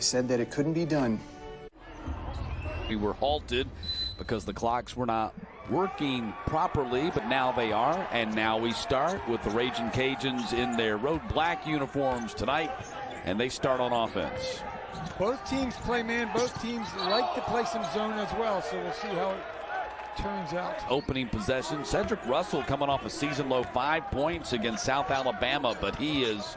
He said that it couldn't be done. We were halted because the clocks were not working properly, but now they are. And now we start with the Raging Cajuns in their road black uniforms tonight, and they start on offense. Both teams play man. Both teams like to play some zone as well, so we'll see how it turns out. Opening possession, Cedric Russell coming off a season-low 5 points against South Alabama, but he is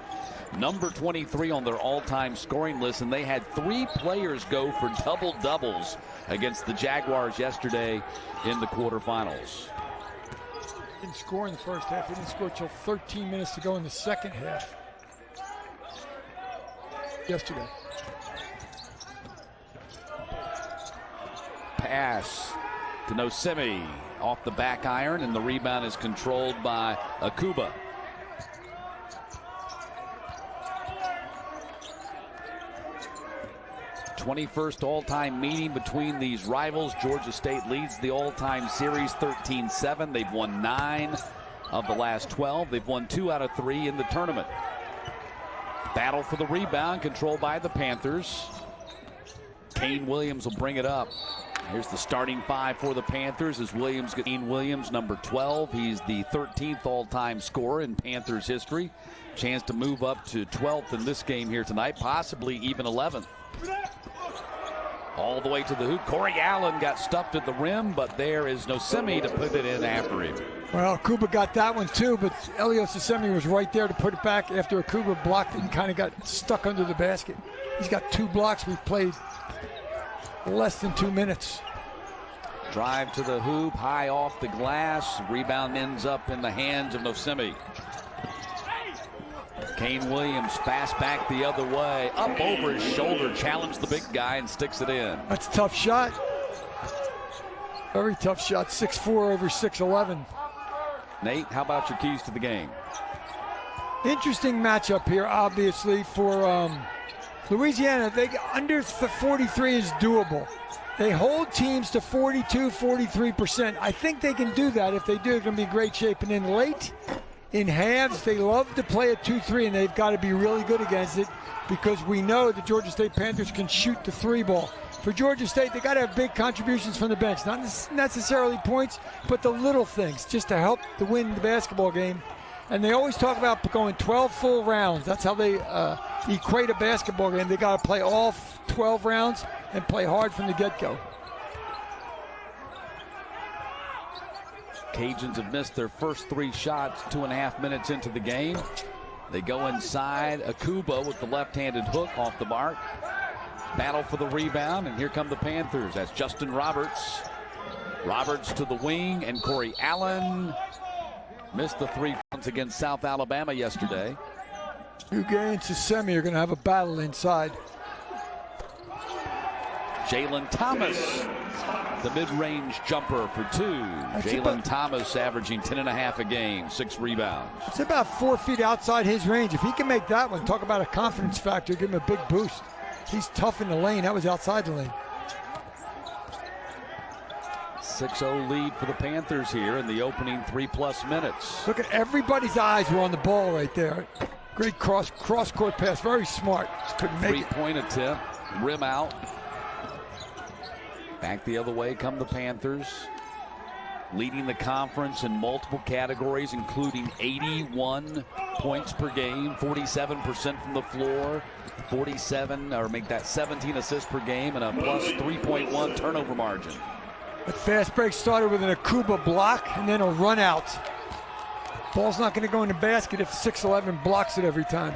number 23 on their all-time scoring list, and they had 3 players go for double-doubles against the Jaguars yesterday in the quarterfinals. Didn't score in the first half. He didn't score till 13 minutes to go in the second half yesterday. Pass to Nosemi off the back iron, and the rebound is controlled by Akuba. #21st all-time meeting between these rivals. Georgia State leads the all-time series 13-7. They've won 9 of the last 12. They've won 2 out of 3 in the tournament. Battle for the rebound, controlled by the Panthers. Kane Williams will bring it up. Here's the starting 5 for the Panthers as Kane Williams, number 12. He's the 13th all-time scorer in Panthers history. Chance to move up to 12th in this game here tonight, possibly even 11th. All the way to the hoop. Corey Allen got stuffed at the rim, but there is Nosemi to put it in after him. Well, Akuba got that one too, but Elias Nosemi was right there to put it back after Akuba blocked it and kind of got stuck under the basket. He's got 2 blocks. We've played less than 2 minutes. Drive to the hoop, high off the glass. Rebound ends up in the hands of Nosemi. Kane Williams fast back the other way, up over his shoulder, challenged the big guy and sticks it in. That's a tough shot. Very tough shot, 6'4" over 6'11". Nate, how about your keys to the game? Interesting matchup here, obviously, for Louisiana. They under 43 is doable. They hold teams to 42, 43%. I think they can do that. If they do, they're going to be in great shape. And then late, in halves, they love to play a 2-3, and they've got to be really good against it because we know the Georgia State Panthers can shoot the 3 ball. For Georgia State, they got to have big contributions from the bench. Not necessarily points, but the little things just to help to win the basketball game. And they always talk about going 12 full rounds. That's how they equate a basketball game. They got to play all 12 rounds and play hard from the get-go. Cajuns have missed their first 3 shots 2.5 minutes into the game. They go inside. Akuba with the left-handed hook off the mark. Battle for the rebound, and here come the Panthers. That's Justin Roberts. Roberts to the wing, and Corey Allen missed the 3 points against South Alabama yesterday. Ugain and Nosemi are going to have a battle inside. Jalen Thomas, the mid-range jumper for 2. Jalen Thomas averaging 10.5 a game, 6 rebounds. It's about 4 feet outside his range. If he can make that one, talk about a confidence factor, give him a big boost. He's tough in the lane. That was outside the lane. 6-0 lead for the Panthers here in the opening 3+ minutes. Look at everybody's eyes were on the ball right there. Great cross-court pass, very smart. Just couldn't make it. 3-point attempt, rim out. Back the other way come the Panthers, leading the conference in multiple categories, including 81 points per game, 47% from the floor, 17 assists per game, and a plus 3.1 turnover margin. The fast break started with an Akuba block and then a run out. Ball's not going to go in the basket if 6'11" blocks it every time.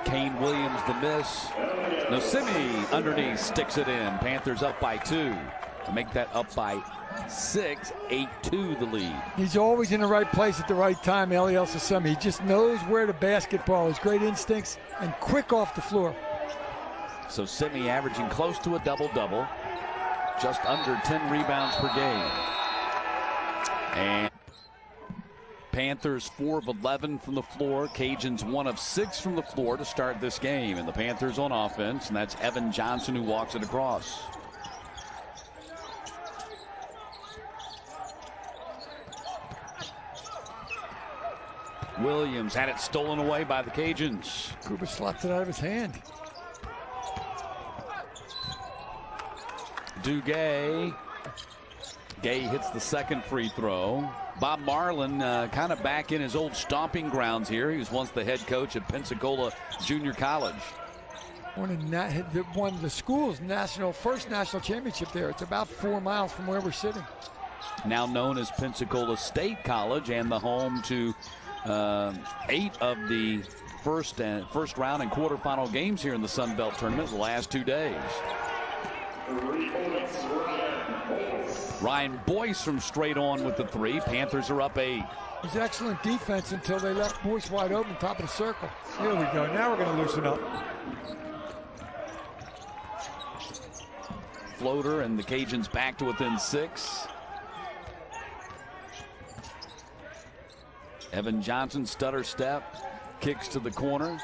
Kane Williams the miss. Nosemi underneath sticks it in. Panthers up by 2 to make that up by 6, 8-2 the lead. He's always in the right place at the right time, Elias Nosemi. He just knows where the basketball is. Great instincts and quick off the floor. So Semi averaging close to a double-double, just under 10 rebounds per game. And Panthers 4 of 11 from the floor. Cajuns 1 of 6 from the floor to start this game. And the Panthers on offense, and that's Evan Johnson who walks it across. Williams had it stolen away by the Cajuns. Kuba slapped it out of his hand. Duguay. Gay hits the second free throw. Bob Marlin kind of back in his old stomping grounds here. He was once the head coach at Pensacola Junior College. Won the school's first national championship there. It's about 4 miles from where we're sitting. Now known as Pensacola State College, and the home to 8 of the first round and quarterfinal games here in the SunBelt tournament the last 2 days. Ryan Boyce from straight on with the 3. Panthers are up 8. It was excellent defense until they left Boyce wide open, top of the circle. Here we go. Now we're going to loosen up. Floater, and the Cajuns back to within 6. Evan Johnson, stutter step, kicks to the corner.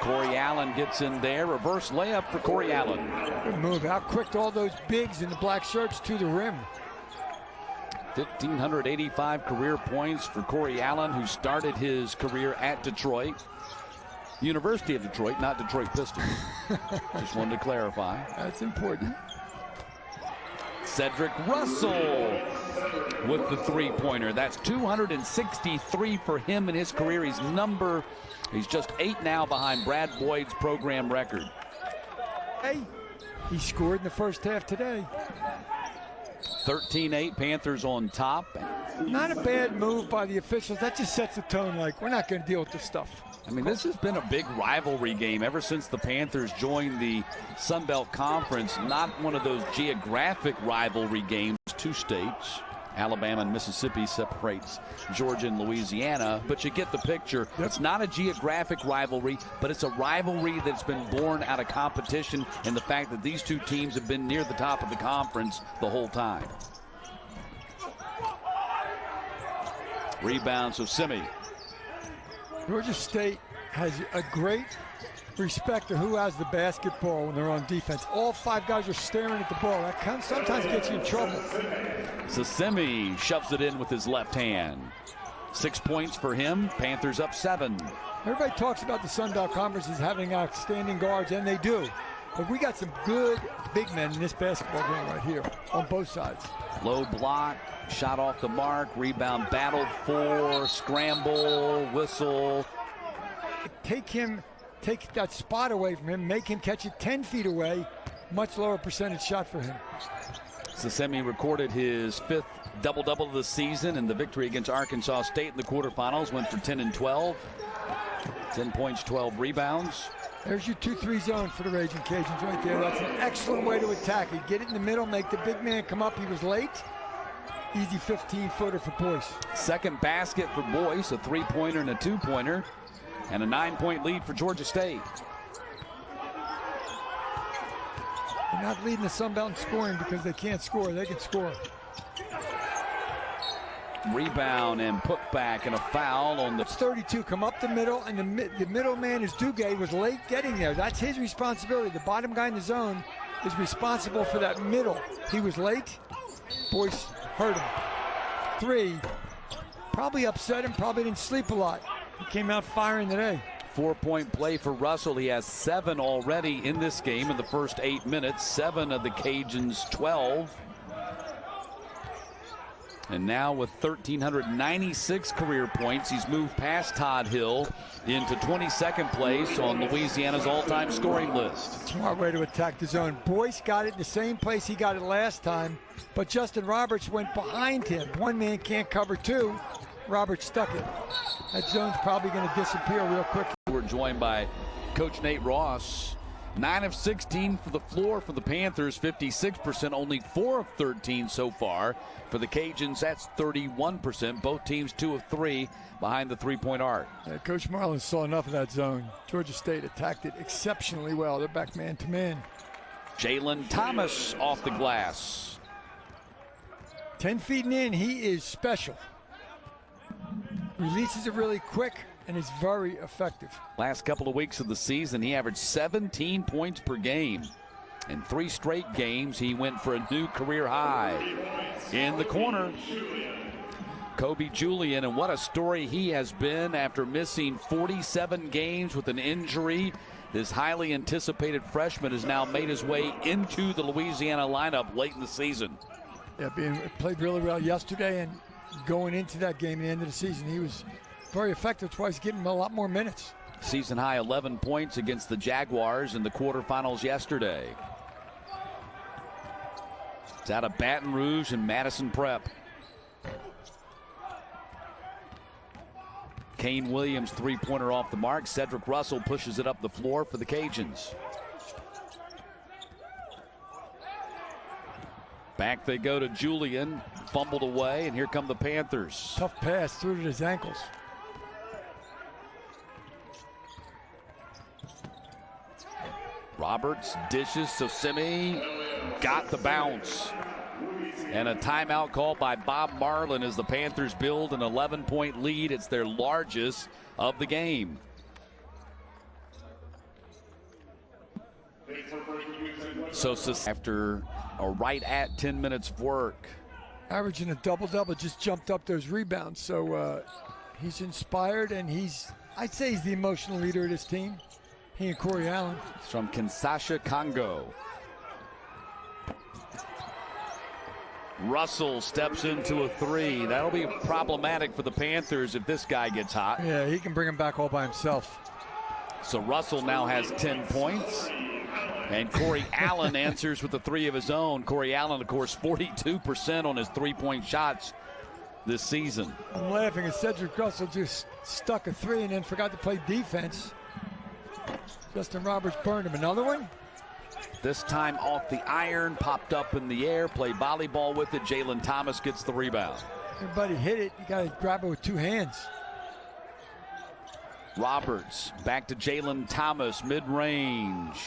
Corey Allen gets in there. Reverse layup for Corey Allen. Good move. Out-quicked all those bigs in the black shirts to the rim. 1,585 career points for Corey Allen, who started his career at Detroit. University of Detroit, not Detroit Pistons. Just wanted to clarify. That's important. Cedric Russell with the 3-pointer. That's 263 for him in his career. He's just 8 now behind Brad Boyd's program record. Hey, he scored in the first half today. 13-8, Panthers on top. Not a bad move by the officials. That just sets the tone like, we're not going to deal with this stuff. I mean, this has been a big rivalry game ever since the Panthers joined the SunBelt Conference. Not one of those geographic rivalry games. 2 states, Alabama and Mississippi, separates Georgia and Louisiana, but you get the picture. Yep. It's not a geographic rivalry, but it's a rivalry that's been born out of competition and the fact that these 2 teams have been near the top of the conference the whole time. Rebounds of Semi. Georgia State has a great respect to who has the basketball when they're on defense. All 5 guys are staring at the ball. That sometimes gets you in trouble. So Semi shoves it in with his left hand. 6 points for him. Panthers up 7. Everybody talks about the SunBelt Conference as having outstanding guards, and they do. But we got some good big men in this basketball game right here on both sides. Low block, shot off the mark, rebound battled for, scramble, whistle. Take that spot away from him, make him catch it 10 feet away. Much lower percentage shot for him. Semi recorded his 5th double-double of the season in the victory against Arkansas State in the quarterfinals. Went for 10 and 12. 10 points, 12 rebounds. There's your 2-3 zone for the Raging Cajuns right there. That's an excellent way to attack it. Get it in the middle, make the big man come up. He was late. Easy 15-footer for Boyce. Second basket for Boyce, a 3-pointer and a 2-pointer, and a 9-point lead for Georgia State. They're not leading the SunBelt in scoring because they can't score. They can score. Rebound and put back and a foul on the 32. Come up the middle, and the middle man is Duguay, was late getting there. That's his responsibility. The bottom guy in the zone is responsible for that middle. He was late. Boyce hurt him. 3. Probably upset him. Probably didn't sleep a lot. He came out firing today. 4-point play for Russell. He has 7 already in this game in the first 8 minutes. 7 of the Cajuns' 12. And now with 1,396 career points, he's moved past Todd Hill into 22nd place on Louisiana's all-time scoring list. Smart way to attack the zone. Boyce got it in the same place he got it last time, but Justin Roberts went behind him. One man can't cover 2. Roberts stuck it. That zone's probably going to disappear real quick. We're joined by Coach Nate Ross. 9 of 16 for the floor for the Panthers, 56%, only 4 of 13 so far. For the Cajuns, that's 31%. Both teams 2 of 3 behind the 3-point arc. Yeah, Coach Marlin saw enough of that zone. Georgia State attacked it exceptionally well. They're back man to man. Jalen Thomas off the glass. 10 feet in, he is special. Releases it really quick, and is very effective. Last couple of weeks of the season, he averaged 17 points per game. In 3 straight games, he went for a new career high. In the corner, Kobe Julian, and what a story he has been after missing 47 games with an injury. This highly anticipated freshman has now made his way into the Louisiana lineup late in the season. Yeah, played really well yesterday, and going into that game at the end of the season, he was very effective. That's why he's getting a lot more minutes. Season high 11 points against the Jaguars in the quarterfinals yesterday. It's out of Baton Rouge and Madison Prep. Kane Williams, three-pointer off the mark. Cedric Russell pushes it up the floor for the Cajuns. Back they go to Julian, fumbled away, and here come the Panthers. Tough pass through to his ankles. Roberts dishes, so Simi got the bounce. And a timeout called by Bob Marlin as the Panthers build an 11-point lead. It's their largest of the game. So after right at 10 minutes of work. Averaging a double-double, just jumped up those rebounds. So he's inspired, and I'd say he's the emotional leader of this team. He and Corey Allen. It's from Kinshasa, Congo. Russell steps into a 3. That'll be problematic for the Panthers if this guy gets hot. Yeah, he can bring him back all by himself. So Russell now has 10 points. And Corey Allen answers with a 3 of his own. Corey Allen, of course, 42% on his three-point shots this season. I'm laughing as Cedric Russell just stuck a 3 and then forgot to play defense. Justin Roberts burned him. Another one? This time off the iron, popped up in the air, played volleyball with it. Jalen Thomas gets the rebound. Everybody hit it. You got to grab it with 2 hands. Roberts back to Jalen Thomas, mid-range.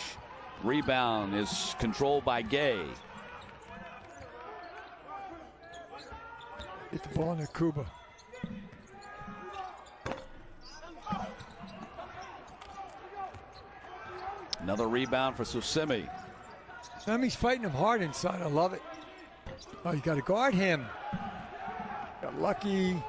Rebound is controlled by Gay. Get the ball in Kuba. Another rebound for Susemi. Semi's fighting him hard inside. I love it. Oh, you got to guard him. Got lucky.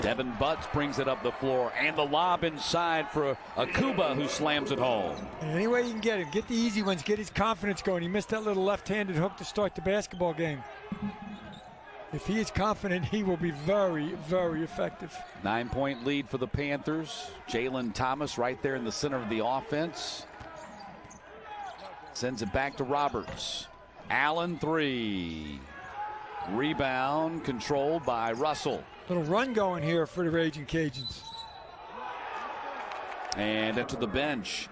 Devin Butts brings it up the floor, and the lob inside for Akuba, who slams it home. Any way you can get him, get the easy ones, get his confidence going. He missed that little left-handed hook to start the basketball game. If he is confident, he will be very, very effective. 9-point lead for the Panthers. Jalen Thomas right there in the center of the offense. Sends it back to Roberts. Allen 3. Rebound controlled by Russell. Little run going here for the Raging Cajuns. And up to the bench.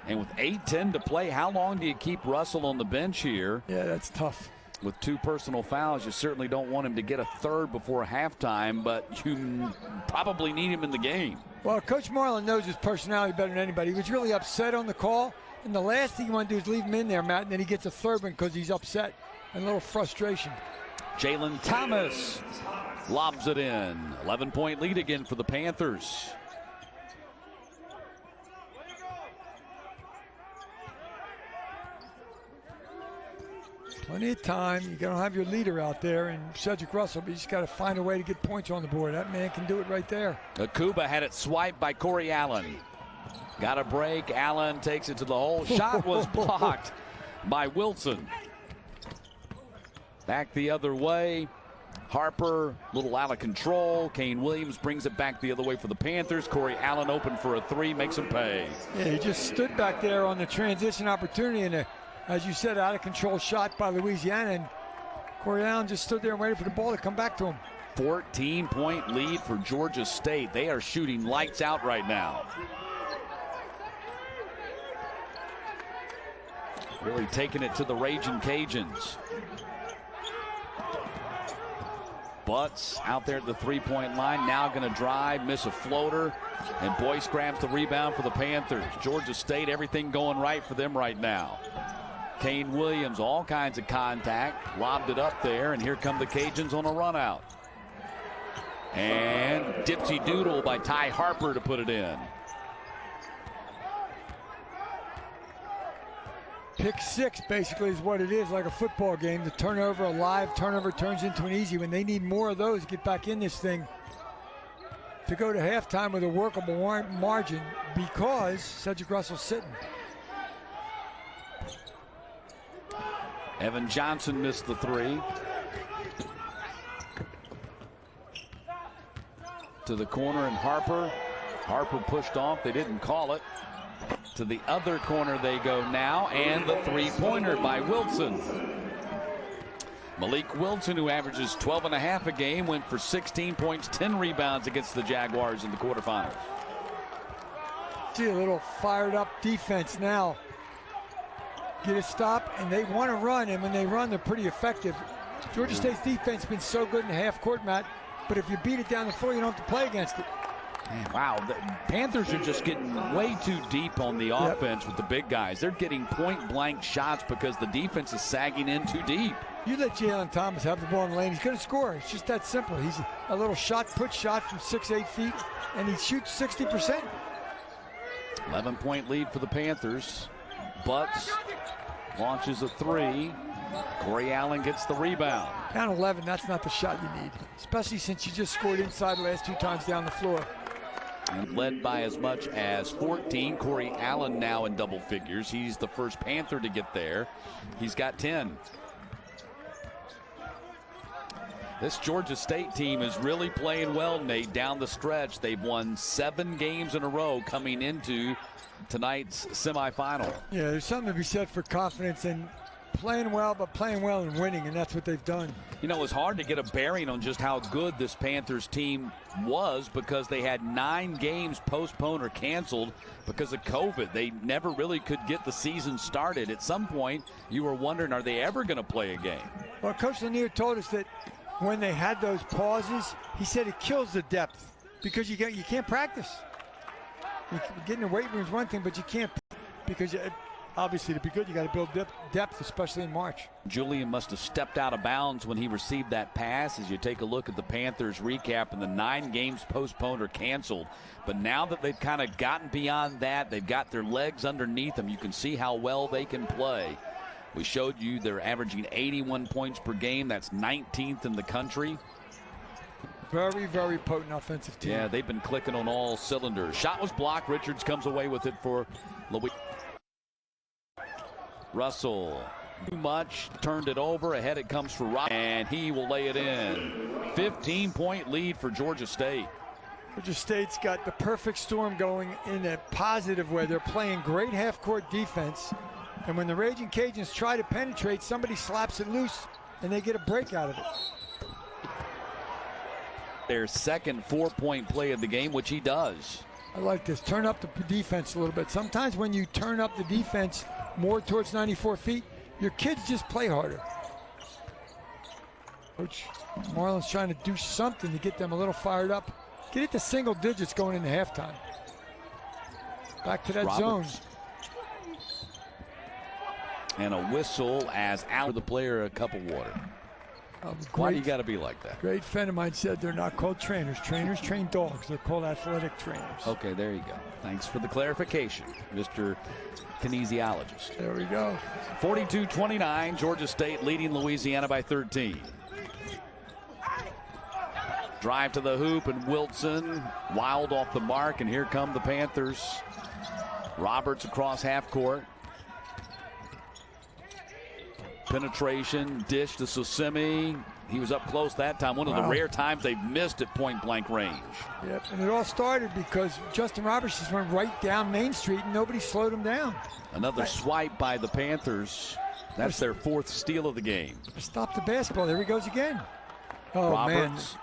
And with 8:10 to play, how long do you keep Russell on the bench here? Yeah, that's tough. With 2 personal fouls, you certainly don't want him to get a third before halftime, but you probably need him in the game. Well, Coach Marlin knows his personality better than anybody. He was really upset on the call, and the last thing you want to do is leave him in there, Matt, and then he gets a third one because he's upset and a little frustration. Jalen Thomas lobs it in. 11-point lead again for the Panthers. Plenty of time. You don't have your leader out there, and Cedric Russell, but you just got to find a way to get points on the board. That man can do it right there. Akuba had it swiped by Corey Allen. Got a break. Allen takes it to the hole. Shot was blocked by Wilson. Back the other way. Harper, a little out of control. Kane Williams brings it back the other way for the Panthers. Corey Allen open for a 3, makes him pay. Yeah, he just stood back there on the transition opportunity, and as you said, out of control shot by Louisiana, and Corey Allen just stood there and waited for the ball to come back to him. 14-point lead for Georgia State. They are shooting lights out right now. Really taking it to the Raging Cajuns. Butts out there at the three-point line, now going to drive, miss a floater, and Boyce grabs the rebound for the Panthers. Georgia State, everything going right for them right now. Kane Williams, all kinds of contact, lobbed it up there, and here come the Cajuns on a run out. And dipsy doodle by Ty Harper to put it in. Pick six basically is what it is, like a football game. The turnover, a live turnover turns into an easy one. They need more of those to get back in this thing to go to halftime with a workable margin because Cedric Russell's sitting. Evan Johnson missed the three. To the corner and Harper. Harper pushed off. They didn't call it. To the other corner they go now, and the three-pointer by Wilson. Malik Wilson, who averages 12.5 a game, went for 16 points, 10 rebounds against the Jaguars in the quarterfinals. See a little fired up defense now. Get a stop, and they want to run, and when they run, they're pretty effective. Georgia State's defense has been so good in the half court, Matt, but if you beat it down the floor, you don't have to play against it. Wow, the Panthers are just getting way too deep on the offense with the big guys. They're getting point-blank shots because the defense is sagging in too deep. You let Jalen Thomas have the ball in the lane, he's going to score. It's just that simple. He's a little put shot from 6-8 feet, and he shoots 60%. 11-point lead for the Panthers. Butts launches a three. Corey Allen gets the rebound. Down 11, that's not the shot you need, especially since you just scored inside the last two times down the floor. And led by as much as 14. Corey Allen now in double figures. He's the first Panther to get there. He's got 10. This Georgia State team is really playing well, Nate, down the stretch. They've won 7 games in a row coming into tonight's semifinal. Yeah, there's something to be said for confidence and playing well, but playing well and winning, and that's what they've done. You know, it was hard to get a bearing on just how good this Panthers team was because they had 9 games postponed or canceled because of COVID. They never really could get the season started. At some point, you were wondering, are they ever going to play a game? Well, Coach Lanier told us that when they had those pauses, he said it kills the depth because you can't practice. Getting the weight room is one thing, but you can't because obviously to be good, you got to build depth, especially in March. Julian must have stepped out of bounds when he received that pass. As you take a look at the Panthers recap, and the 9 games postponed or canceled. But now that they've kind of gotten beyond that, they've got their legs underneath them. You can see how well they can play. We showed you they're averaging 81 points per game. That's 19th in the country. Very, very potent offensive team. Yeah, they've been clicking on all cylinders. Shot was blocked. Richards comes away with it for Louisiana. Russell, too much, turned it over. Ahead it comes for Rob, and he will lay it in. 15-point lead for Georgia State. Georgia State's got the perfect storm going in a positive way. They're playing great half-court defense, and when the Raging Cajuns try to penetrate, somebody slaps it loose, and they get a break out of it. Their second 4-point play of the game, which he does. I like this. Turn up the defense a little bit. Sometimes when you turn up the defense more towards 94 feet, your kids just play harder. Coach Marlin's trying to do something to get them a little fired up. Get it to single digits going into halftime. Back to that zone. And a whistle as out the player a cup of water. Why do you got to be like that? Great friend of mine said they're not called trainers. Trainers train dogs. They're called athletic trainers. Okay, there you go. Thanks for the clarification, Mr. Kinesiologist. There we go. 42-29, Georgia State leading Louisiana by 13. Drive to the hoop, and Wilson wild off the mark, and here come the Panthers. Roberts across half court. Penetration, dish to Susemi. He was up close that time. One of the rare times they've missed at point-blank range. Yep, and it all started because Justin Roberts just went right down Main Street and nobody slowed him down. Another swipe by the Panthers. That's their 4th steal of the game. Stop the basketball. There he goes again. Oh, Roberts,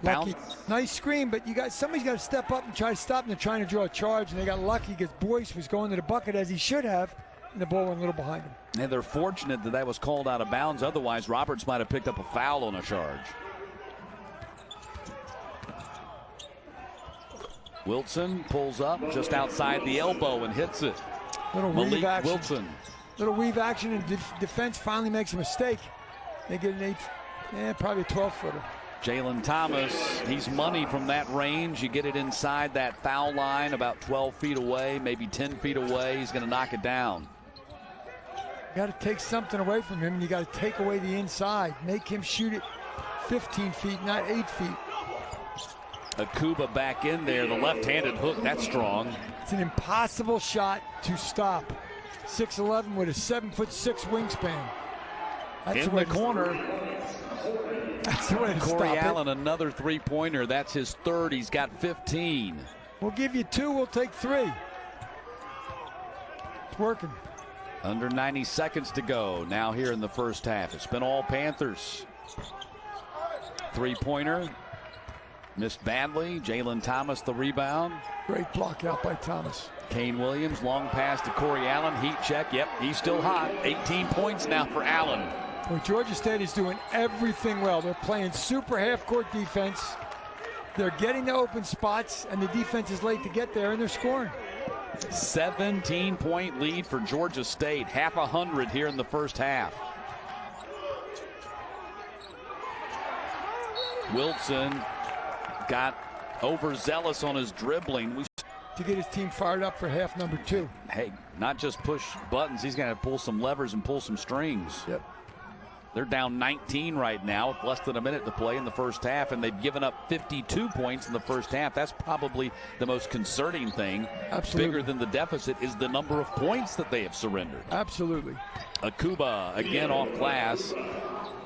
man. Lucky. Nice screen, but somebody's got to step up and try to stop them. They're trying to draw a charge, and they got lucky because Boyce was going to the bucket as he should have, and the ball went a little behind him. And they're fortunate that was called out of bounds. Otherwise, Roberts might have picked up a foul on a charge. Wilson pulls up just outside the elbow and hits it. Little weave action. Wilson. Little weave action, and defense finally makes a mistake. They get an probably a 12-footer. Jalen Thomas, he's money from that range. You get it inside that foul line about 12 feet away, maybe 10 feet away. He's going to knock it down. You got to take something away from him, and you got to take away the inside. Make him shoot it 15 feet, not 8 feet. Akuba back in there, the left-handed hook, that's strong. It's an impossible shot to stop. 6'11" with a 7'6" wingspan. That's in the corner. That's the way to Corey stop Allen, it. another three-pointer. That's his third. He's got 15. We'll give you 2. We'll take 3. It's working. Under 90 seconds to go now here in the first half. It's been all Panthers. Three-pointer. Missed badly. Jalen Thomas the rebound. Great block out by Thomas. Kane Williams, long pass to Corey Allen. Heat check. Yep, he's still hot. 18 points now for Allen. Well, Georgia State is doing everything well. They're playing super half-court defense. They're getting the open spots, and the defense is late to get there, and they're scoring. 17-point lead for Georgia State. Half 100 here in the first half. Wilson got overzealous on his dribbling. To get his team fired up for half number 2. Hey, not just push buttons. He's going to pull some levers and pull some strings. Yep. They're down 19 right now with less than a minute to play in the first half, and they've given up 52 points in the first half. That's probably the most concerning thing. Absolutely. Bigger than the deficit is the number of points that they have surrendered. Absolutely. Akuba again off glass.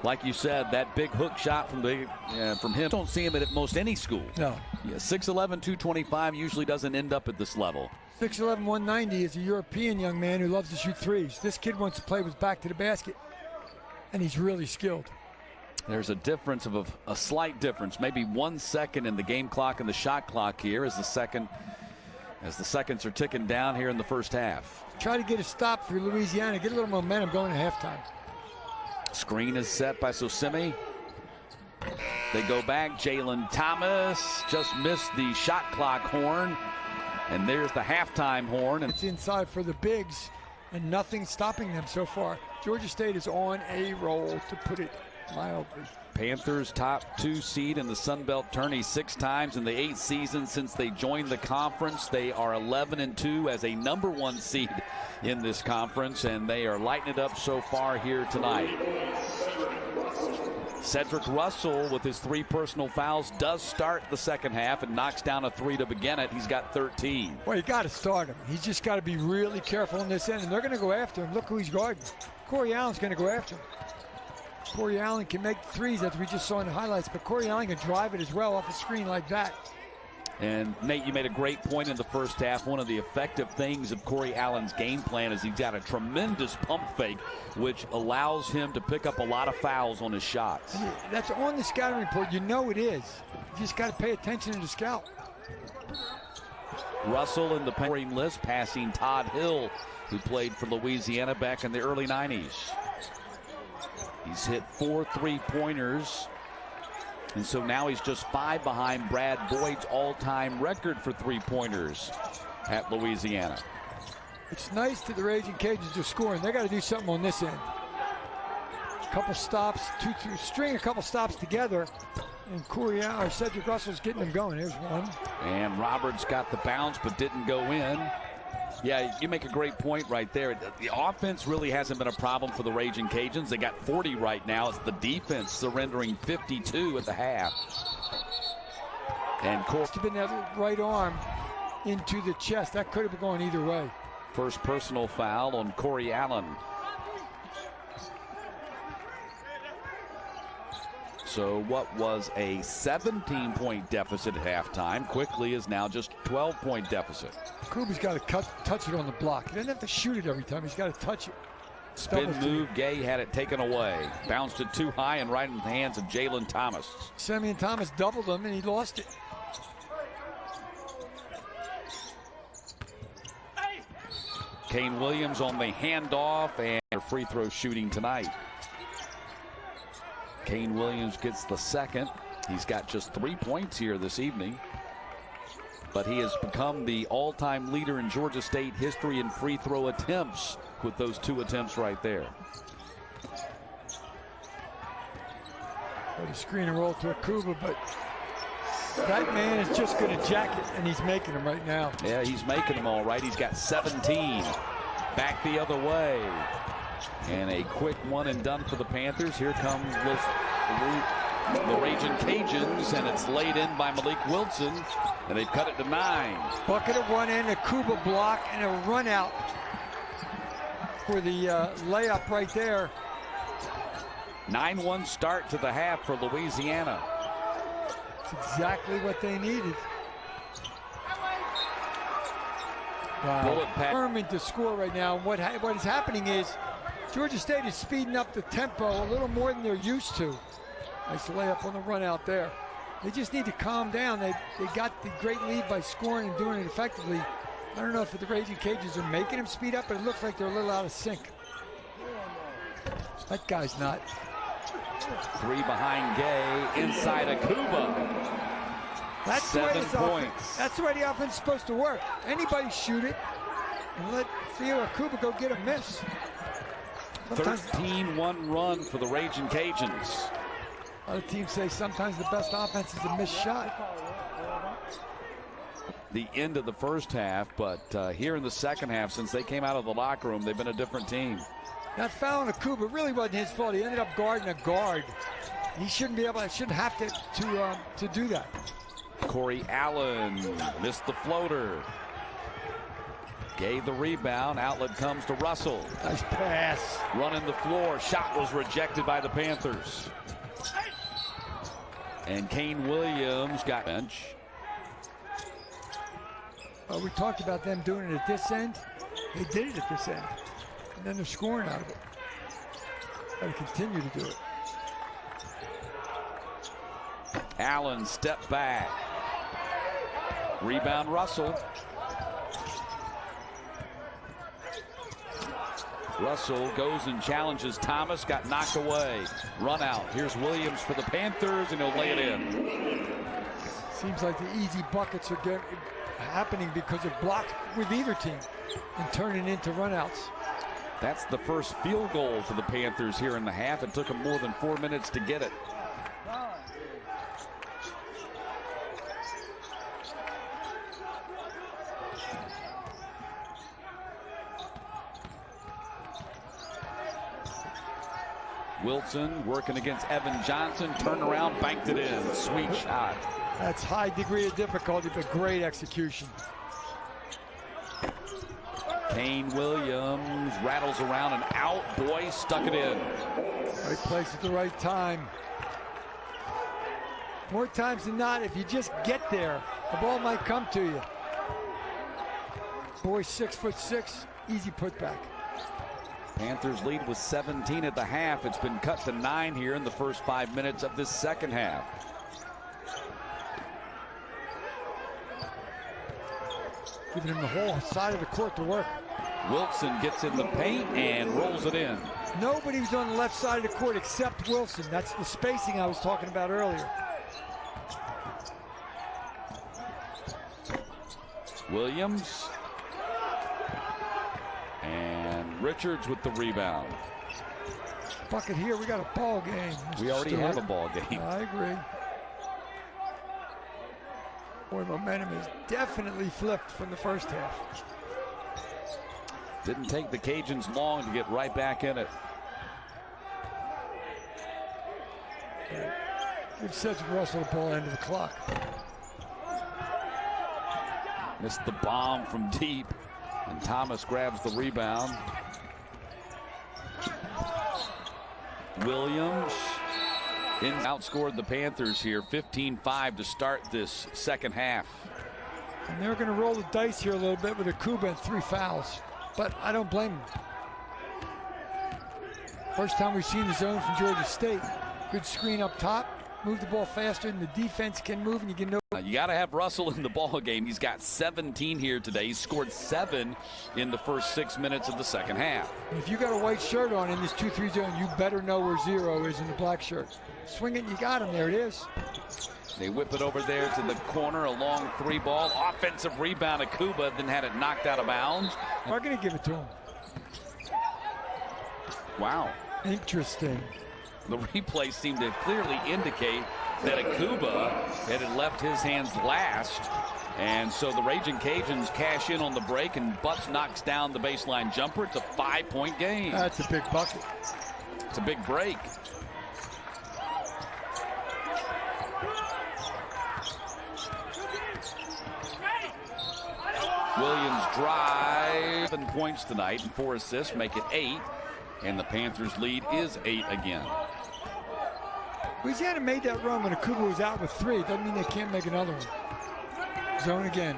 Like you said, that big hook shot from him. Don't see him at most any school. No. Yeah, 6'11", 225 usually doesn't end up at this level. 6'11", 190 is a European young man who loves to shoot threes. This kid wants to play with back to the basket, and he's really skilled. There's a difference of a slight difference, maybe 1 second in the game clock and the shot clock here as the seconds are ticking down here in the first half. Try to get a stop for Louisiana, get a little momentum going at halftime. Screen is set by Sosemi. They go back. Jalen Thomas just missed the shot clock horn. And there's the halftime horn. It's inside for the bigs, and nothing stopping them so far. Georgia State is on a roll, to put it mildly. Panthers top 2 seed in the SunBelt tourney 6 times in the 8 seasons since they joined the conference. They are 11-2 as a number 1 seed in this conference, and they are lighting it up so far here tonight. Cedric Russell, with his 3 personal fouls, does start the second half and knocks down a 3 to begin it. He's got 13. Well, you got to start him. He's just got to be really careful on this end, and they're going to go after him. Look who he's guarding. Corey Allen's going to go after him. Corey Allen can make threes, as we just saw in the highlights, but Corey Allen can drive it as well off a screen like that. And Nate, you made a great point in the first half. One of the effective things of Corey Allen's game plan is he's got a tremendous pump fake, which allows him to pick up a lot of fouls on his shots. That's on the scouting report. You know it is. You just got to pay attention to the scout. Russell in the scoring list, passing Todd Hill, who played for Louisiana back in the early 90s. He's hit 4 3-pointers. And so now he's just 5 behind Brad Boyd's all-time record for 3-pointers at Louisiana. It's nice that the Raging Cajuns are scoring. They got to do something on this end. A couple stops, string a couple stops together, and Cedric Russell's getting them going. Here's one. And Roberts got the bounce but didn't go in. Yeah, you make a great point right there. The offense really hasn't been a problem for the Raging Cajuns. They got 40 right now. It's the defense surrendering 52 at the half. And Must have been that right arm into the chest. That could have been going either way. First personal foul on Corey Allen. So what was a 17-point deficit at halftime quickly is now just a 12-point deficit. Kuba's got to touch it on the block. He doesn't have to shoot it every time. He's got to touch it. Spin move. Gay had it taken away. Bounced it too high and right in the hands of Jalen Thomas. Simeon Thomas doubled him and he lost it. Kane Williams on the handoff and free throw shooting tonight. Kane Williams gets the second. He's got just 3 points here this evening. But he has become the all-time leader in Georgia State history in free throw attempts with those 2 attempts right there. The screen and roll to Akuba, but that man is just going to jack it, and he's making them right now. Yeah, he's making them all right. He's got 17. Back the other way. And a quick one and done for the Panthers. Here comes the Raging Cajuns, and it's laid in by Malik Wilson, and they've cut it to 9. Bucket at one end, a Kuba block, and a run out for the layup right there. 9-1 start to the half for Louisiana. That's exactly what they needed. Wow. Bullet pass. Determined to score right now. What is happening is Georgia State is speeding up the tempo a little more than they're used to. Nice layup on the run out there. They just need to calm down. They got the great lead by scoring and doing it effectively. I don't know if the Raging Cajuns are making them speed up, but it looks like they're a little out of sync. That guy's not. 3 behind Gay, inside Akuba. That's 7 points. That's the way the offense is supposed to work. Anybody shoot it and let Theo Akuba go get a miss. 13-1 run for the Raging Cajuns. Other teams say sometimes the best offense is a missed shot. The end of the first half, but here in the second half, since they came out of the locker room, they've been a different team. That foul on Akuba really wasn't his fault. He ended up guarding a guard. He shouldn't be able. Shouldn't have to do that. Corey Allen missed the floater. Gave the rebound. Outlet comes to Russell. Nice pass. Running the floor. Shot was rejected by the Panthers. And Kane Williams got bench. We talked about them doing it at this end. They did it at this end. And then they're scoring out of it. Got to continue to do it. Allen step back. Rebound Russell. Russell goes and challenges Thomas. Got knocked away. Run out. Here's Williams for the Panthers, and he'll lay it in. Seems like the easy buckets are happening because of blocks with either team and turning into runouts. That's the first field goal for the Panthers here in the half. It took them more than 4 minutes to get it. Wilson working against Evan Johnson. Turnaround, banked it in. Sweet shot. That's high degree of difficulty, but great execution. Kane Williams rattles around and out. Boy, stuck it in. Right place at the right time. More times than not, if you just get there, the ball might come to you. Boy, 6'6", easy putback. Panthers lead with 17 at the half. It's been cut to 9 here in the first 5 minutes of this second half. Giving him the whole side of the court to work. Wilson gets in the paint and rolls it in. Nobody was on the left side of the court except Wilson. That's the spacing I was talking about earlier. Williams. And Richards with the rebound. Bucket here, we got a ball game. We already have a ball game. I agree. Boy, momentum is definitely flipped from the first half. Didn't take the Cajuns long to get right back in it. Give Cedric Russell the ball end of the clock. Missed the bomb from deep, and Thomas grabs the rebound. Williams outscored the Panthers here 15-5 to start this second half. And they're going to roll the dice here a little bit with Akuba and 3 fouls. But I don't blame them. First time we've seen the zone from Georgia State. Good screen up top. Move the ball faster and the defense can move, and you can know. You got to have Russell in the ball game. He's got 17 here today. He scored 7 in the first 6 minutes of the second half. And if you got a white shirt on in this 2-3 zone, you better know where 0 is in the black shirt. Swing it, and you got him. There it is. They whip it over there to the corner, a long 3 ball. Offensive rebound, Akuba, then had it knocked out of bounds. We're going to give it to him. Wow. Interesting. The replay seemed to clearly indicate that Akuba had left his hands last. And so the Raging Cajuns cash in on the break, and Butts knocks down the baseline jumper. It's a 5-point game. That's a big bucket. It's a big break. Williams drive, 7 points tonight and 4 assists, make it 8. And the Panthers lead is 8 again. Louisiana made that run when Akuba was out with 3. Doesn't mean they can't make another one. Zone again.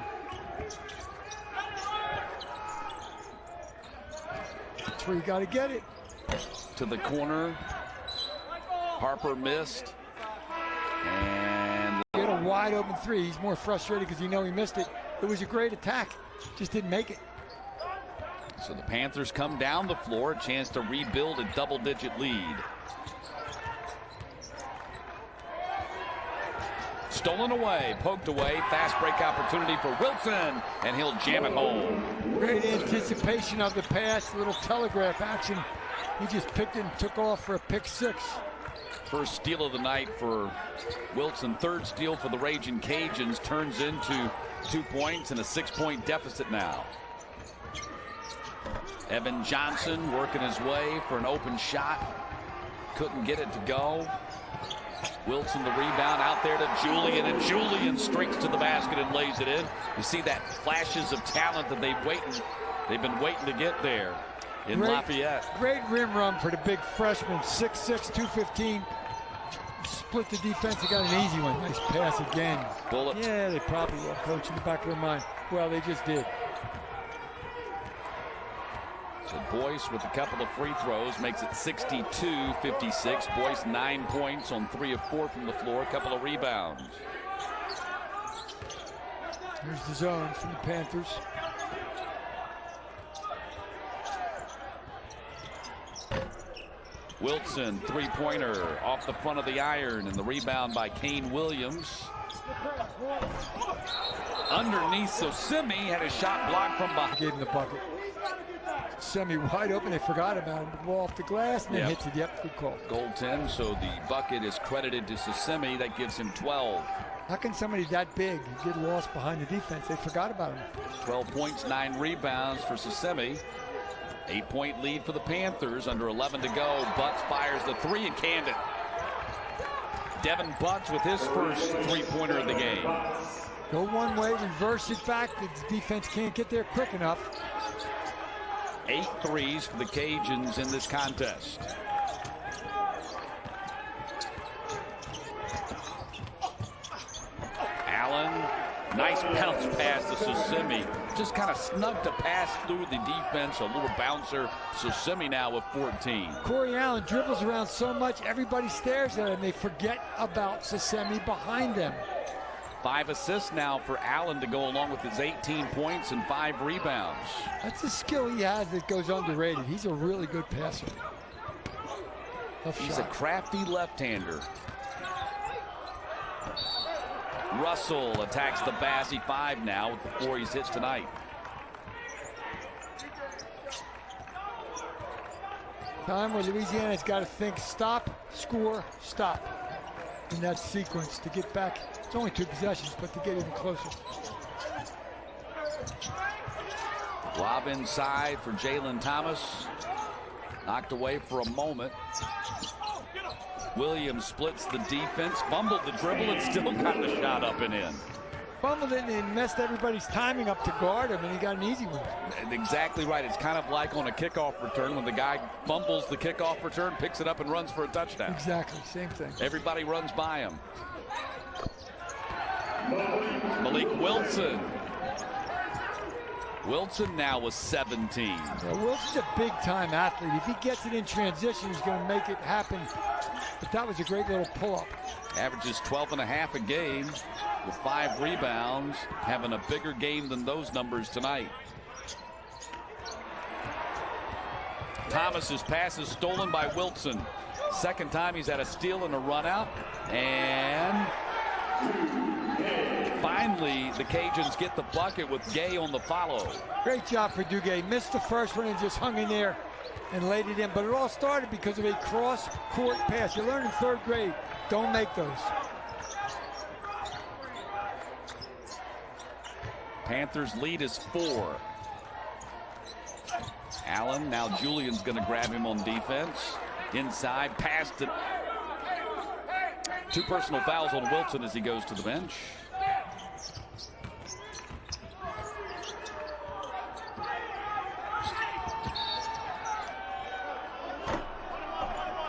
That's where you got to get it. To the corner. Harper missed. And he had a wide open 3. He's more frustrated because he missed it. It was a great attack. Just didn't make it. So the Panthers come down the floor, a chance to rebuild a double-digit lead. Stolen away, poked away, fast break opportunity for Wilson, and he'll jam it home. Great anticipation of the pass, little telegraph action. He just picked it and took off for a pick 6. First steal of the night for Wilson, third steal for the Raging Cajuns, turns into 2 points and a 6-point deficit now. Evan Johnson working his way for an open shot. Couldn't get it to go. Wilson the rebound out there to Julian, and Julian streaks to the basket and lays it in. You see that flashes of talent that they've been waiting to get there in Lafayette. Great rim run for the big freshman, 6'6", 215. Split the defense, they got an easy one. Nice pass again. Bullet. Yeah, they probably will, coach, in the back of their mind. Well, they just did. So Boyce with a couple of free throws makes it 62-56. Boyce 9 points on 3 of 4 from the floor, a couple of rebounds. Here's the zone from the Panthers. Wilson, three-pointer off the front of the iron, and the rebound by Kane Williams. Underneath, so Semi had a shot blocked from behind. Gave him the bucket. Semi wide open, they forgot about him. The ball off the glass, and then hits it. Yep, good call. Goaltend, so the bucket is credited to Semi. That gives him 12. How can somebody that big get lost behind the defense? They forgot about him. 12 points, 9 rebounds for Semi. 8-point lead for the Panthers, under 11 to go. Butts fires the 3 and canned it. Devin Butts with his first three-pointer of the game. Go one way, reverse it back. The defense can't get there quick enough. 8 threes for the Cajuns in this contest. Allen, nice bounce pass to Semi. Just kind of snugged a pass through the defense, a little bouncer. Semi now with 14. Corey Allen dribbles around so much, everybody stares at him. They forget about Semi behind them. 5 assists now for Allen to go along with his 18 points and 5 rebounds. That's a skill he has that goes underrated. He's a really good passer. He's a crafty left-hander. Russell attacks the basket. 5 now with the 4 he's hit tonight. Time where Louisiana's got to think stop, score, stop in that sequence to get back. It's only 2 possessions, but to get even closer. Lob inside for Jalen Thomas. Knocked away for a moment. Williams splits the defense, fumbled the dribble, and still got the shot up and in. Fumbled it and messed everybody's timing up to guard him, and he got an easy one. Exactly right. It's kind of like on a kickoff return when the guy fumbles the kickoff return, picks it up, and runs for a touchdown. Exactly, same thing. Everybody runs by him. Malik Wilson. Wilson now with 17. Yeah, Wilson's a big-time athlete. If he gets it in transition, he's going to make it happen. But that was a great little pull-up. Averages 12.5 a game with 5 rebounds. Having a bigger game than those numbers tonight. Thomas's pass is stolen by Wilson. Second time he's had a steal and a run out. And finds finally, the Cajuns get the bucket with Gay on the follow. Great job for Duguay. Missed the first one and just hung in there and laid it in. But it all started because of a cross-court pass. You learn in 3rd grade, don't make those. Panthers lead is 4. Allen, now Julian's going to grab him on defense. Inside, passed it. 2 personal fouls on Wilson as he goes to the bench.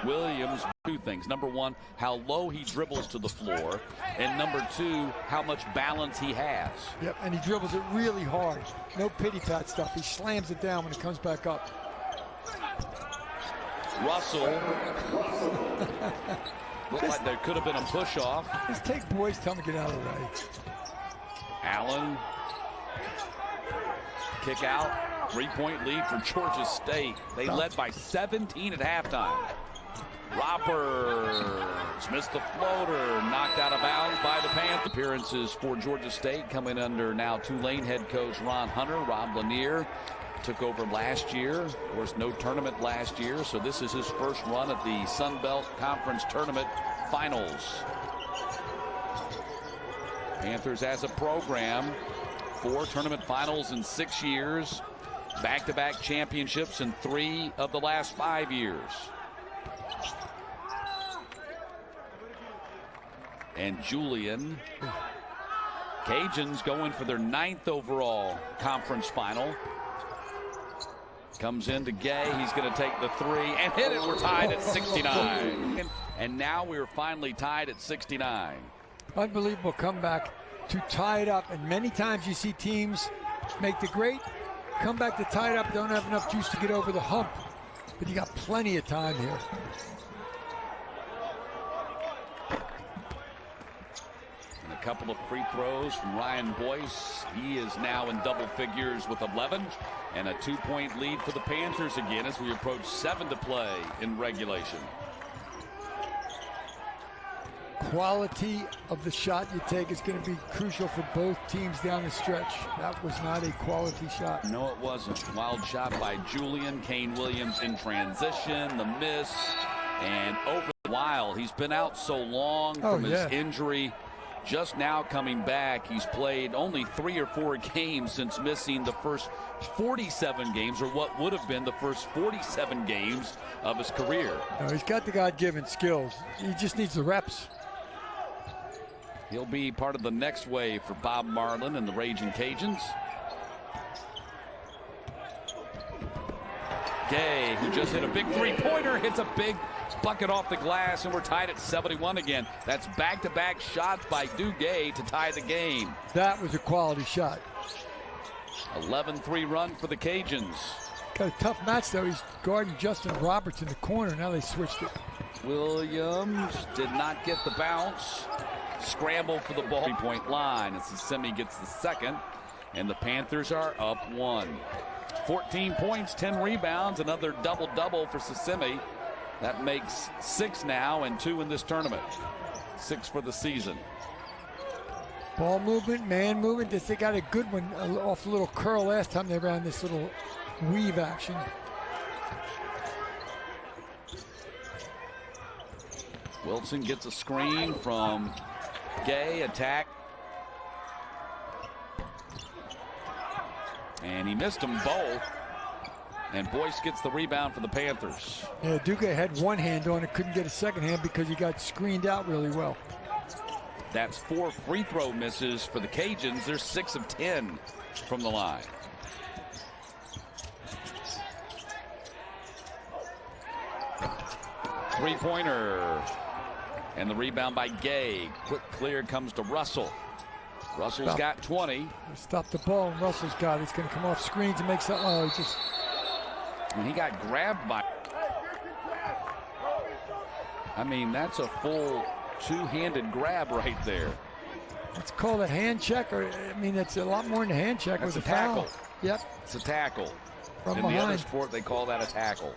Williams, 2 things. Number 1, how low he dribbles to the floor. And number 2, how much balance he has. Yep, and he dribbles it really hard. No pity-pat stuff. He slams it down when it comes back up. Russell. Looked like there could have been a push-off. Just take boys, tell him to get out of the way. Allen. Kick out. 3-point lead for Georgia State. They led by 17 at halftime. Roberts missed the floater, knocked out of bounds by the Panthers. Appearances for Georgia State coming under now Tulane head coach Ron Hunter. Rob Lanier took over last year. Of course, no tournament last year, so this is his first run at the SunBelt Conference Tournament Finals. Panthers as a program, 4 tournament finals in 6 years, back-to-back championships in 3 of the last 5 years. And Julian. Cajuns going for their 9th overall conference final. Comes into Gay. He's going to take the 3 and hit it. We're tied at 69. And now we're finally tied at 69. Unbelievable comeback to tie it up. And many times you see teams make the great comeback to tie it up. Don't have enough juice to get over the hump. But you got plenty of time here. A couple of free throws from Ryan Boyce. He is now in double figures with 11, and a 2-point lead for the Panthers again as we approach 7 to play in regulation. Quality of the shot you take is going to be crucial for both teams down the stretch. That was not a quality shot. No, it wasn't. Wild shot by Julian. Kane Williams in transition. The miss, and over the Wild. He's been out so long from his injury. Just now coming back. He's played only 3 or 4 games since missing the first 47 games, or what would have been the first 47 games of his career. No, he's got the God-given skills. He just needs the reps. He'll be part of the next wave for Bob Marlin and the Raging Cajuns. Gay, who just hit a big 3-pointer, hits a big bucket off the glass, and we're tied at 71 again. That's back-to-back shots by Duguay to tie the game. That was a quality shot. 11-3 run for the Cajuns. Got a tough match, though. He's guarding Justin Roberts in the corner. Now they switched it. Williams did not get the bounce. Scramble for the ball. 3-point line as the Semi gets the second, and the Panthers are up 1. 14 points, 10 rebounds, another double-double for Sissemi. That makes 6 now and 2 in this tournament. 6 for the season. Ball movement, man movement. They got a good one off a little curl last time they ran this little weave action. Wilson gets a screen from Gay. Attack. And he missed them both. And Boyce gets the rebound for the Panthers. Yeah, Duguay had one hand on it, couldn't get a second hand because he got screened out really well. That's 4 free throw misses for the Cajuns. They're 6 of 10 from the line. Three-pointer. And the rebound by Gay. Quick clear comes to Russell. Russell's got 20. Stop the ball, and Russell's got it. He's going to come off screens and make something. Oh, he just... And he got grabbed by... I mean, that's a full two-handed grab right there. It's called a hand check, or I mean, it's a lot more than a hand check. That's it was a tackle. Foul. Yep. It's a tackle. From In behind. the other sport, they call that a tackle.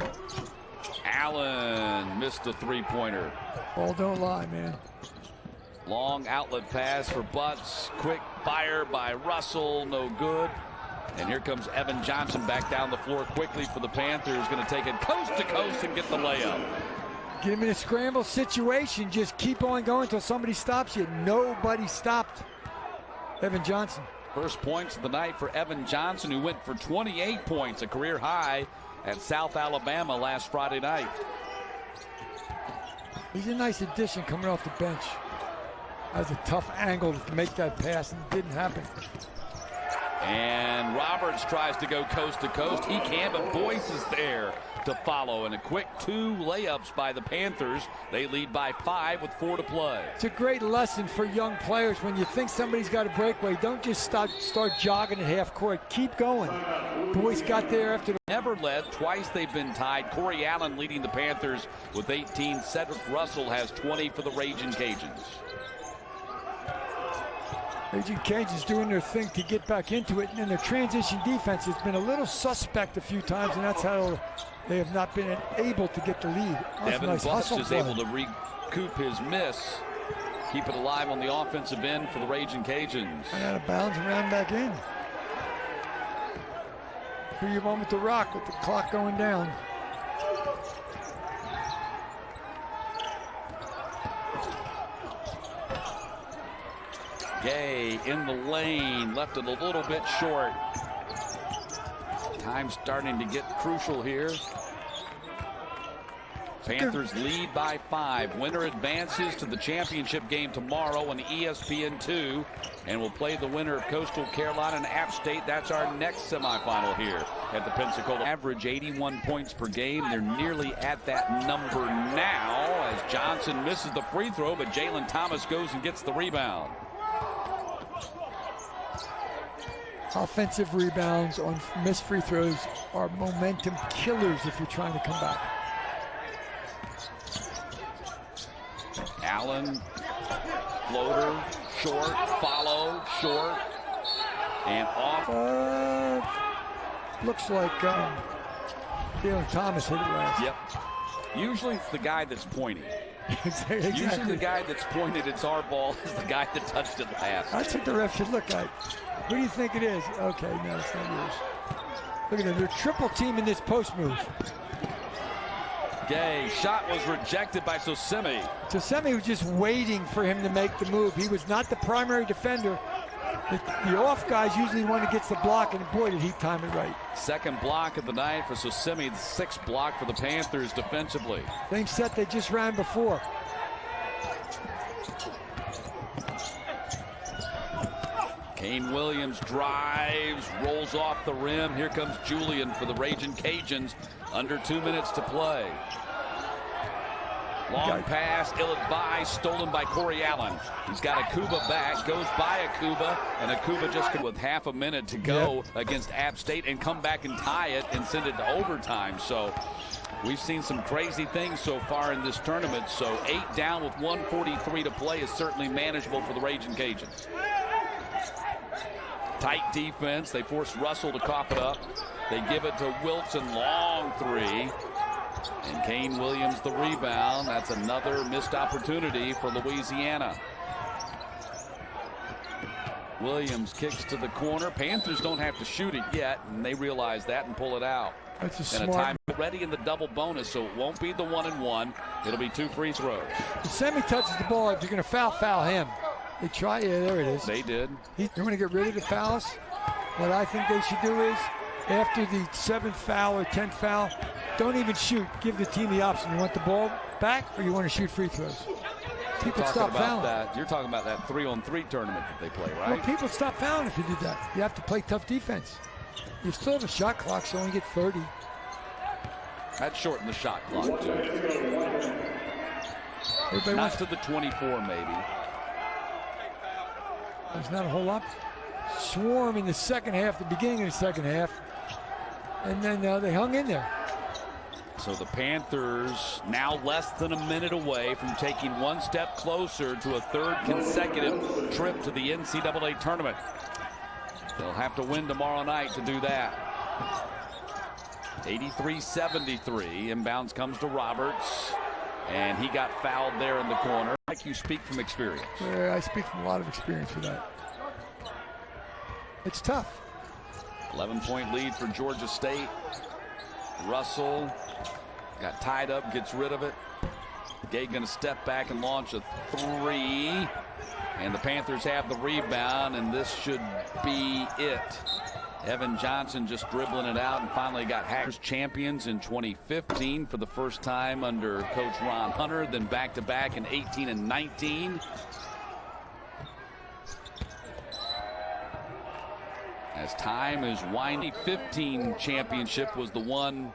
Allen missed a three-pointer. Ball don't lie, man. Long outlet pass for Butts. Quick fire by Russell. No good. And here comes Evan Johnson back down the floor quickly for the Panthers. Going to take it coast to coast and get the layup. Get him in a scramble situation. Just keep on going until somebody stops you. Nobody stopped Evan Johnson. First points of the night for Evan Johnson, who went for 28 points, a career high at South Alabama last Friday night. He's a nice addition coming off the bench. Has a tough angle to make that pass, and it didn't happen. And Roberts tries to go coast to coast. He can, but Boyce is there to follow. And a quick 2 layups by the Panthers. They lead by 5 with 4 to play. It's a great lesson for young players. When you think somebody's got a breakaway, don't just start jogging at half court. Keep going. Boyce got there after the never led. Twice they've been tied. Corey Allen leading the Panthers with 18. Cedric Russell has 20 for the Raging Cajuns. Raging Cajuns doing their thing to get back into it, and then their transition defense has been a little suspect a few times, and that's how they have not been able to get the lead. Devin Butts is able to recoup his miss, keep it alive on the offensive end for the Raging Cajuns. And out of bounds and ran back in. Here you moment to rock with the clock going down. Gay in the lane, left it a little bit short. Time starting to get crucial here. Panthers lead by 5. Winner advances to the championship game tomorrow on ESPN2, and will play the winner of Coastal Carolina and App State. That's our next semifinal here at the Pensacola. Average 81 points per game. They're nearly at that number now as Johnson misses the free throw, but Jalen Thomas goes and gets the rebound. Offensive rebounds on missed free throws are momentum killers if you're trying to come back. Allen, floater, short, follow, short, and off. Looks like Jalen Thomas hit it last. Yep. Usually it's the guy that's pointing. Exactly. Usually the guy that's pointed, it's our ball, is the guy that touched it last. That's what the ref should look at. Who do you think it is? Okay, no, it's not yours. Look at them. They're triple teaming this post move. Gay, shot was rejected by Sosemi. Sosemi was just waiting for him to make the move. He was not the primary defender. The off guy's usually the one that gets the block, and boy, did he time it right. Second block of the night for Sosemi, the 6th block for the Panthers defensively. Same set they just ran before. Kane Williams drives, rolls off the rim. Here comes Julian for the Raging Cajuns. Under 2 minutes to play. Long pass, ill-advised, stolen by Corey Allen. He's got Akuba back, goes by Akuba, and Akuba just with half a minute to go against App State and come back and tie it and send it to overtime. So we've seen some crazy things so far in this tournament. So 8 down with 1:43 to play is certainly manageable for the Raging Cajuns. Tight defense. They force Russell to cough it up. They give it to Wilson, long 3. And Kane Williams the rebound. That's another missed opportunity for Louisiana. Williams kicks to the corner. Panthers don't have to shoot it yet, and they realize that and pull it out. That's a smart. And a time ready in the double bonus, so it won't be the 1-and-1. It'll be 2 free throws. If Semi touches the ball, if you're going to foul him. They try, yeah, there it is. They did. You want to get rid of the fouls? What I think they should do is, after the 7th foul or 10th foul, don't even shoot. Give the team the option. You want the ball back, or you want to shoot free throws? People stop fouling. You're talking about that 3-on-3 tournament that they play, right? Well, people stop fouling if you do that. You have to play tough defense. You still have a shot clock, so you only get 30. That shortened the shot clock, too. Not to the 24, maybe. There's not a whole lot. Swarm in the second half, the beginning of the second half. And then they hung in there. So the Panthers now less than a minute away from taking one step closer to a 3rd consecutive trip to the NCAA tournament. They'll have to win tomorrow night to do that. 83-73. Inbounds comes to Roberts. And he got fouled there in the corner. Like you speak from experience. I speak from a lot of experience for that. It's tough. 11-point lead for Georgia State. Russell got tied up, gets rid of it. Gay going to step back and launch a three. And the Panthers have the rebound, and this should be it. Evan Johnson just dribbling it out and finally got Hackers champions in 2015 for the first time under Coach Ron Hunter, then back-to-back in 18 and 19. As time is winding, 15 championship was the one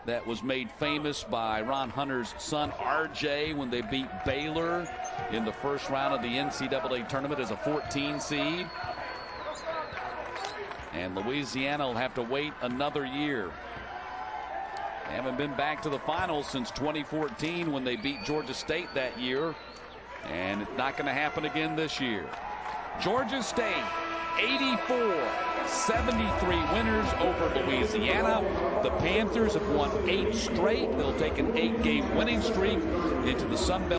that was made famous by Ron Hunter's son RJ when they beat Baylor in the first round of the NCAA tournament as a 14 seed. And Louisiana will have to wait another year. They haven't been back to the finals since 2014 when they beat Georgia State that year. And it's not going to happen again this year. Georgia State 84-73 winners over Louisiana. The Panthers have won 8 straight. They'll take an 8-game winning streak into the SunBelt.